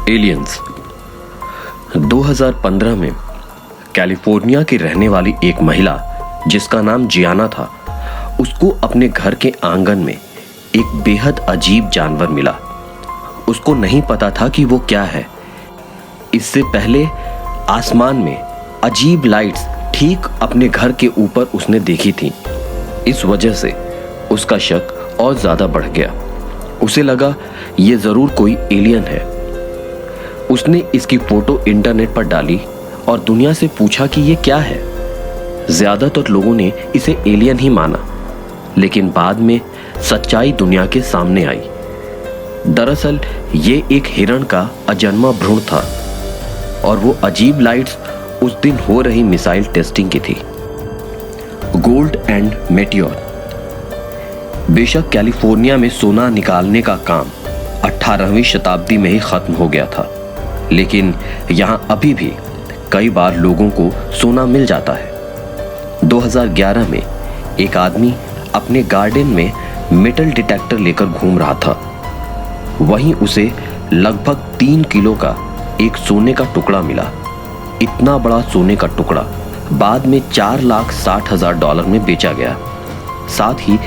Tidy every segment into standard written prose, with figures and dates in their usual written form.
Aliens. 2015 में California की रहने वाली एक महिला जिसका नाम जियाना था, उसको अपने घर के आंगन में एक बेहद अजीब जानवर मिला। उसको नहीं पता था कि वो क्या है। इससे पहले आसमान में अजीब लाइट्स ठीक अपने घर के ऊपर उसने देखी थी। इस वजह से उसका शक और ज्यादा बढ़ गया। उसे लगा ये जरूर कोई एलियन है। उसने इसकी फोटो इंटरनेट पर डाली और दुनिया से पूछा कि ये क्या है। ज्यादातर लोगों ने इसे एलियन ही माना, लेकिन बाद में सच्चाई दुनिया के सामने आई। दरअसल ये एक हिरण का अजन्मा भ्रूण था और वो अजीब लाइट्स उस दिन हो रही मिसाइल टेस्टिंग की थी। Gold and meteor. बेशक कैलिफोर्निया में सोना निकालने का काम 18वीं शताब्दी में ही खत्म हो गया था, लेकिन यहां अभी भी कई बार लोगों को सोना मिल जाता है। 2011 में एक आदमी अपने गार्डन में मेटल डिटेक्टर लेकर घूम रहा था। वहीं उसे लगभग 3 किलो का एक सोने का टुकड़ा मिला। इतना बड़ा सोने का टुकड़ा बाद में $4,60,000 में बेचा गया। साथ ही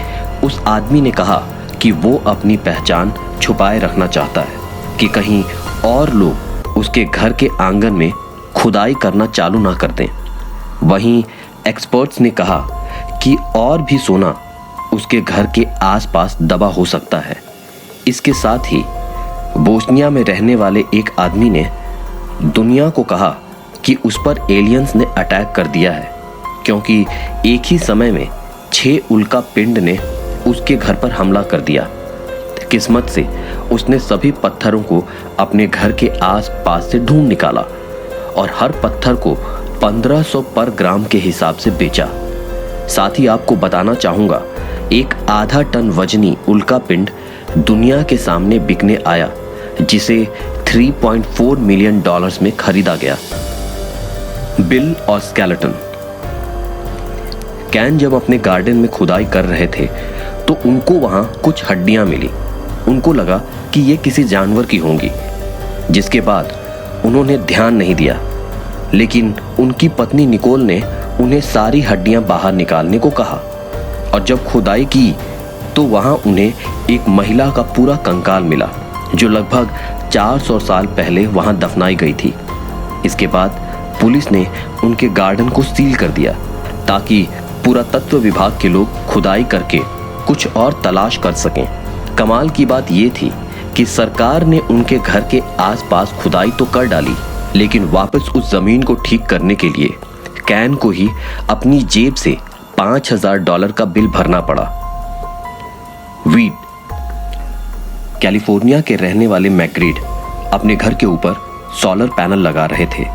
उस आदमी ने कहा कि वो अपनी पहचान छुपाए रखना चाहता है कि कहीं और लोग उसके घर के आंगन में खुदाई करना चालू ना कर दें। वहीं एक्सपर्ट्स ने कहा कि और भी सोना उसके घर के आसपास दबा हो सकता है। इसके साथ ही बोस्निया में रहने वाले एक आदमी ने दुनिया को कहा कि उस पर एलियंस ने अटैक कर दिया है, क्योंकि एक ही समय में 6 उल्का पिंड ने उसके घर पर हमला कर दिया। किस्मत से उसने सभी पत्थरों को अपने घर के आस-पास से ढूंढ निकाला और हर पत्थर को 1500 पर ग्राम के हिसाब से बेचा। साथ ही आपको बताना चाहूंगा, एक आधा टन वजनी उल्का पिंड दुनिया के सामने बिकने आया, जिसे $3.4 मिलियन में खरीदा गया। बिल और स्केलेटन। कैन जब अपने गार्डन में खुदाई कर रहे थे तो उनको वहां कुछ हड्डियां मिली। उनको लगा कि ये किसी जानवर की होंगी, जिसके बाद उन्होंने ध्यान नहीं दिया, लेकिन उनकी पत्नी निकोल ने उन्हें सारी हड्डियां बाहर निकालने को कहा। और जब खुदाई की तो वहां उन्हें एक महिला का पूरा कंकाल मिला, जो लगभग 400 साल पहले वहां दफनाई गई थी। इसके बाद पुलिस ने उनके गार्डन को सील कर दिया ताकि पुरातत्व विभाग के लोग खुदाई करके कुछ और तलाश कर सकें। कमाल की बात यह थी कि सरकार ने उनके घर के आसपास खुदाई तो कर डाली, लेकिन वापस उस जमीन को ठीक करने के लिए कैन को ही अपनी जेब से $5,000 का बिल भरना पड़ा। वीड। कैलिफोर्निया के रहने वाले मैक्रीड अपने घर के ऊपर सोलर पैनल लगा रहे थे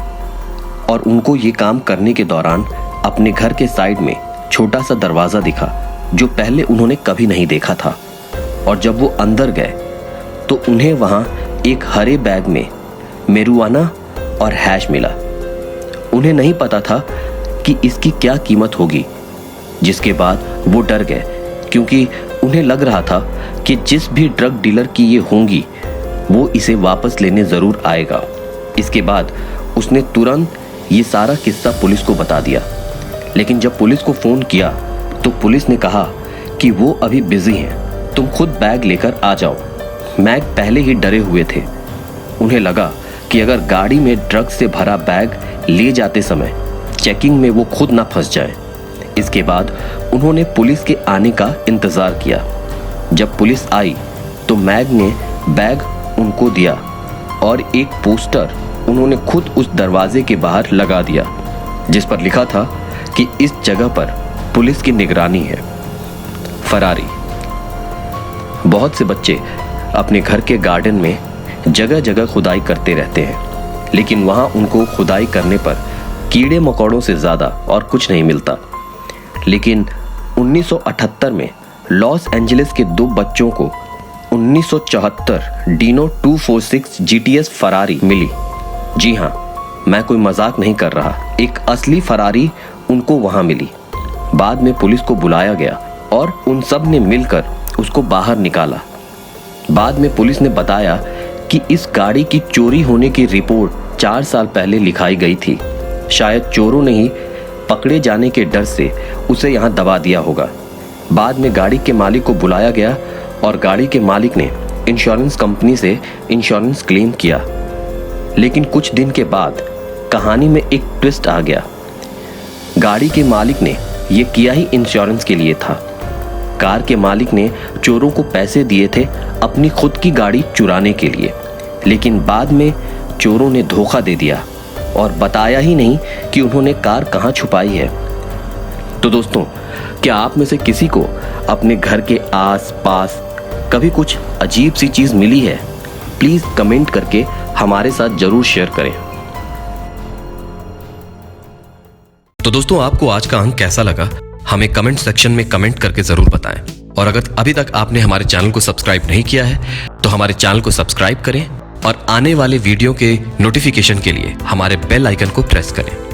और उनको ये काम करने के दौरान अपने घर के साइड में छोटा सा दरवाजा दिखा, जो पहले उन्होंने कभी नहीं देखा था। और जब वो अंदर गए तो उन्हें वहां एक हरे बैग में मेरुआना और हैश मिला। उन्हें नहीं पता था कि इसकी क्या कीमत होगी, जिसके बाद वो डर गए, क्योंकि उन्हें लग रहा था कि जिस भी ड्रग डीलर की ये होंगी वो इसे वापस लेने जरूर आएगा। इसके बाद उसने तुरंत ये सारा किस्सा पुलिस को बता दिया, लेकिन जब पुलिस को फोन किया तो पुलिस ने कहा कि वो अभी बिजी हैं, तुम खुद बैग लेकर आ जाओ। मैक पहले ही डरे हुए थे। उन्हें लगा कि अगर गाड़ी में ड्रग्स से भरा बैग ले जाते समय चेकिंग में वो खुद ना फंस जाए। इसके बाद उन्होंने पुलिस के आने का इंतजार किया। जब पुलिस आई तो मैग ने बैग उनको दिया और एक पोस्टर उन्होंने खुद उस दरवाजे के बाहर लगा दिया, जिस पर लिखा था कि इस जगह पर पुलिस की निगरानी है। फरारी। बहुत से बच्चे अपने घर के गार्डन में जगह जगह खुदाई करते रहते हैं, लेकिन वहां उनको खुदाई करने पर कीड़े मकोड़ों से ज्यादा और कुछ नहीं मिलता। लेकिन 1978 में लॉस एंजलिस के 2 बच्चों को 1974 डीनो 246 GTS फरारी मिली। जी हाँ, मैं कोई मजाक नहीं कर रहा, एक असली फरारी उनको वहां मिली। बाद में पुलिस को बुलाया गया और उन सब ने मिलकर उसको बाहर निकाला। बाद में पुलिस ने बताया कि इस गाड़ी की चोरी होने की रिपोर्ट 4 साल पहले लिखाई गई थी। शायद चोरों ने ही पकड़े जाने के डर से उसे यहाँ दबा दिया होगा। बाद में गाड़ी के मालिक को बुलाया गया और गाड़ी के मालिक ने इंश्योरेंस कंपनी से इंश्योरेंस क्लेम किया। लेकिन कुछ दिन के बाद कहानी में एक ट्विस्ट आ गया। गाड़ी के मालिक ने ये किया ही इंश्योरेंस के लिए था। कार के मालिक ने चोरों को पैसे दिए थे अपनी खुद की गाड़ी चुराने के लिए, लेकिन बाद में चोरों ने धोखा दे दिया और बताया ही नहीं कि उन्होंने कार कहाँ छुपाई है। तो दोस्तों, क्या आप में से किसी को अपने घर के आस पास कभी कुछ अजीब सी चीज मिली है? प्लीज कमेंट करके हमारे साथ जरूर शेयर करें। तो दोस्तों, आपको आज का अंक कैसा लगा हमें कमेंट सेक्शन में कमेंट करके जरूर बताएं। और अगर अभी तक आपने हमारे चैनल को सब्सक्राइब नहीं किया है तो हमारे चैनल को सब्सक्राइब करें और आने वाले वीडियो के नोटिफिकेशन के लिए हमारे बेल आइकन को प्रेस करें।